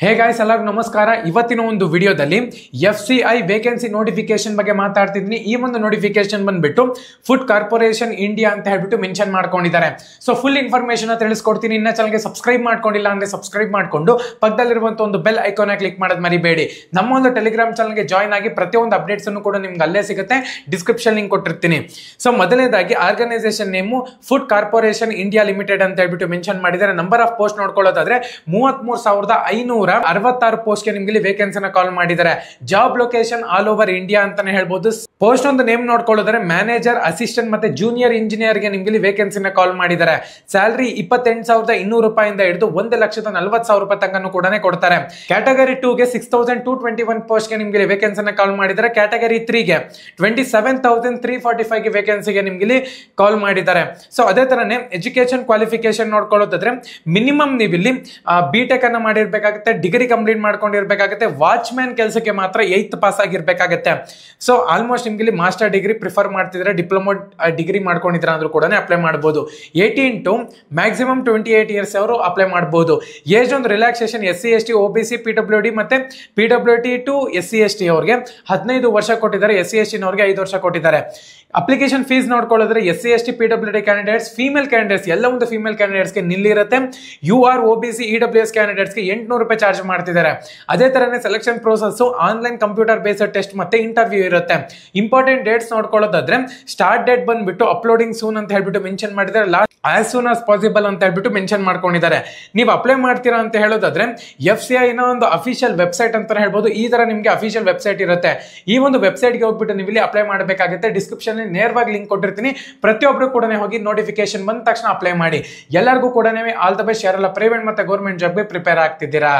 Hey guys ಎಲ್ಲರಿಗೂ ನಮಸ್ಕಾರ. ಇವತ್ತಿನ ಒಂದು ವಿಡಿಯೋದಲ್ಲಿ FCI ವೇಕೆನ್ಸಿ ನೋಟಿಫಿಕೇಶನ್ ಬಗ್ಗೆ ಮಾತಾಡ್ತಿದ್ದೀನಿ. ಈ ಒಂದು ನೋಟಿಫಿಕೇಶನ್ ಬಂದ್ಬಿಟ್ಟು ಫುಡ್ ಕಾರ್ಪೊರೇಷನ್ ಇಂಡಿಯಾ ಅಂತ ಹೇಳ್ಬಿಟ್ಟು ಮೆನ್ಷನ್ ಮಾಡ್ಕೊಂಡಿದ್ದಾರೆ. ಸೊ ಫುಲ್ ಇನ್ಫಾರ್ಮೇಶನ್ ತಿಳಿಸ್ಕೊಡ್ತೀನಿ. ಇನ್ನ ಚಾನಲ್ಗೆ ಸಬ್ಸ್ಕ್ರೈಬ್ ಮಾಡ್ಕೊಂಡಿಲ್ಲ ಅಂದ್ರೆ ಸಬ್ಸ್ಕ್ರೈಬ್ ಮಾಡ್ಕೊಂಡು ಪಕ್ಕದಲ್ಲಿರುವಂತ ಒಂದು ಬೆಲ್ ಐಕಾನ್ ಕ್ಲಿಕ್ ಮಾಡೋದು ಮರಿಬೇಡಿ. ನಮ್ಮ ಒಂದು ಟೆಲಿಗ್ರಾಮ್ ಚಾನಲ್ಗೆ ಜಾಯ್ನ್ ಆಗಿ ಪ್ರತಿಯೊಂದು ಅಪ್ಡೇಟ್ಸ್ ಅನ್ನು ಕೂಡ ನಿಮ್ಗೆ ಅಲ್ಲೇ ಸಿಗುತ್ತೆ. ಡಿಸ್ಕ್ರಿಪ್ಷನ್ ಲಿಂಕ್ ಕೊಟ್ಟಿರ್ತೀನಿ. ಸೊ ಮೊದಲನೇದಾಗಿ organisation name food corporation India limited ಅಂತ ಹೇಳ್ಬಿಟ್ಟು ಮೆನ್ಷನ್ ಮಾಡಿದ್ದಾರೆ. ನಂಬರ್ ಆಫ್ ಪೋಸ್ಟ್ ನೋಡ್ಕೊಳ್ಳೋದಾದ್ರೆ 33,566 ಪೋಸ್ಟ್ ಗೆ ನಿಮ್ಗೆ ವೇಕೆನ್ಸಿನ ಕಾಲ್ ಮಾಡಿದ್ದಾರೆ. Job location all over India ಅಂತಾನೆ ಹೇಳ್ಬೋದು. ಪೋಸ್ಟ್ ಒಂದು ನೇಮ್ ನೋಡ್ಕೊಳ್ಳೋದ್ರೆ ಮ್ಯಾನೇಜರ್, ಅಸಿಸ್ಟೆಂಟ್ ಮತ್ತೆ ಜೂನಿಯರ್ ಇಂಜಿನಿಯರ್ ಗೆ ನಿಮ್ಗೆ ವೇಕೆನ್ಸಿನ ಕಾಲ್ ಮಾಡಿದ್ದಾರೆ. ಸ್ಯಾಲರಿ 28,200 ರೂಪಾಯಿಂದ ಹಿಡಿದು 1,40,40,000 ರೂಪಾಯಿ ತನಕ ಕೂಡ ಕೊಡ್ತಾರೆ. ಕ್ಯಾಟಗರಿ 2 ಗೆ 6,221 ಪೋಸ್ಟ್ ಗೆ ನಿಮ್ಗೆ ವೇಕೆನ್ಸಿನ ಕಾಲ್ ಮಾಡಿದ್ದಾರೆ. ಕ್ಯಾಟಗರಿ 3 ಗೆ 27,345 ಗೆ ವೇಕೆನ್ಸಿಗೆ ನಿಮ್ಗೆ ಕಾಲ್ ಮಾಡಿದ್ದಾರೆ. ಸೊ ಅದೇ ತರನೇ ಎಜುಕೇಶನ್ ಕ್ವಾಲಿಫಿಕೇಶನ್ ನೋಡ್ಕೊಳ್ಳೋದಾದ್ರೆ ಮಿನಿಮಮ್ ನೀವು ಇಲ್ಲಿ ಬಿಟೆಕ್ ಅನ್ನ ಮಾಡಿರ್ಬೇಕಾಗುತ್ತೆ, ಡಿಗ್ರಿ ಕಂಪ್ಲೀಟ್ ಮಾಡ್ಕೊಂಡಿರ್ಬೇಕಾಗುತ್ತೆ. ವಾಚ್ಮ್ಯಾನ್ ಕೆಲಸಕ್ಕೆ ಮಾತ್ರ 8th ಪಾಸ್ ಆಗಿರ್ಬೇಕಾಗುತ್ತೆ. ಸೊ ಆಲ್ಮೋಸ್ಟ್ ನಿಮ್ಗೆ ಇಲ್ಲಿ ಮಾಸ್ಟರ್ ಡಿಗ್ರಿ ಪ್ರಿಫರ್ ಮಾಡ್ತಿದ್ರೆ, ಡಿಪ್ಲೊಮಾ ಡಿಗ್ರಿ ಮಾಡ್ಕೊಂಡಿದ್ರ ಅಂದ್ರೂ ಕೂಡ ಅಪ್ಲೈ ಮಾಡಬಹುದು. 18 to ಮ್ಯಾಕ್ಸಿಮಮ್ 28 ಇಯರ್ಸ್ ಅವರು ಅಪ್ಲೈ ಮಾಡಬಹುದು. ಏಜ್ ಒಂದು relaxation SC ST OBC PWD ಮತ್ತೆ PWD ಟು SC ST ಅವ್ರಿಗೆ 15 ವರ್ಷ ಕೊಟ್ಟಿದ್ದಾರೆ. SC ST ನವರಿಗೆ 5 ವರ್ಷ ಕೊಟ್ಟಿದ್ದಾರೆ. ಅಪ್ಲಿಕೇಶನ್ ಫೀಸ್ ನೋಡ್ಕೊಳ್ಳೋದ್ರೆ SC ST PWD candidates, female candidates ಎಲ್ಲ ಒಂದು ಫೀಮೇಲ್ ಕ್ಯಾಂಡಿಡೇಟ್ಸ್ಗೆ ನಿಲ್ಲಿರುತ್ತೆ. UR OBC EWS ಕ್ಯಾಂಡಿಡೇಟ್ಸ್ಗೆ 800 ರೂಪಾಯಿ ಚಾರ್ಜ್ ಮಾಡ್ತಿದ್ದಾರೆ. ಅದೇ ತರನೇ selection process online computer based test ಮತ್ತೆ ಇಂಟರ್ವ್ಯೂ ಇರುತ್ತೆ. ಇಂಪಾರ್ಟೆಂಟ್ ಡೇಟ್ಸ್ ನೋಡ್ಕೊಳ್ಳೋದಾದ್ರೆ ಸ್ಟಾರ್ಟ್ ಡೇಟ್ ಬಂದ್ಬಿಟ್ಟು ಅಪ್ಲೋಡಿಂಗ್ ಸೂನ್ ಅಂತ ಹೇಳ್ಬಿಟ್ಟು ಮೆನ್ಷನ್ ಮಾಡಿದ್ದಾರೆ. Last as soon as possible ಅಂತ ಹೇಳ್ಬಿಟ್ಟು ಮೆನ್ಷನ್ ಮಾಡ್ಕೊಂಡಿದ್ದಾರೆ. ನೀವು ಅಪ್ಲೈ ಮಾಡ್ತೀರಾ ಅಂತ ಹೇಳೋದಾದ್ರೆ FCI ನ ಒಂದು ಅಫಿಷಿಯಲ್ ವೆಬ್ಸೈಟ್ ಅಂತ ಹೇಳ್ಬೋದು. ಈ ತರ ನಿಮ್ಗೆ ಅಫಿಷಿಯಲ್ ವೆಬ್ಸೈಟ್ ಇರುತ್ತೆ. ಈ ಒಂದು ವೆಬ್ಸೈಟ್ಗೆ ಹೋಗ್ಬಿಟ್ಟು ನೀವು ಇಲ್ಲಿ ಅಪ್ಲೈ ಮಾಡಬೇಕಾಗುತ್ತೆ. ಡಿಸ್ಕ್ರಿಪ್ಷನ್ ನೇರವಾಗಿ ಲಿಂಕ್ ಕೊಟ್ಟಿರ್ತೀನಿ. ಪ್ರತಿಯೊಬ್ಬರು ಕೂಡ ಹೋಗಿ ನೋಟಿಫಿಕೇಶನ್ ಬಂದ ತಕ್ಷಣ ಅಪ್ಲೈ ಮಾಡಿ. ಎಲ್ಲರಿಗೂ ಕೂಡ ಆಲ್ ದ ಬೆಸ್ಟ್. ಯಾರೆಲ್ಲ ಪ್ರೈವೇಟ್ ಮತ್ತೆ ಗೌರ್ಮೆಂಟ್ ಜಾಬ್ಗೆ ಪ್ರಿಪೇರ್ ಆಗ್ತಿದ್ದೀರಾ.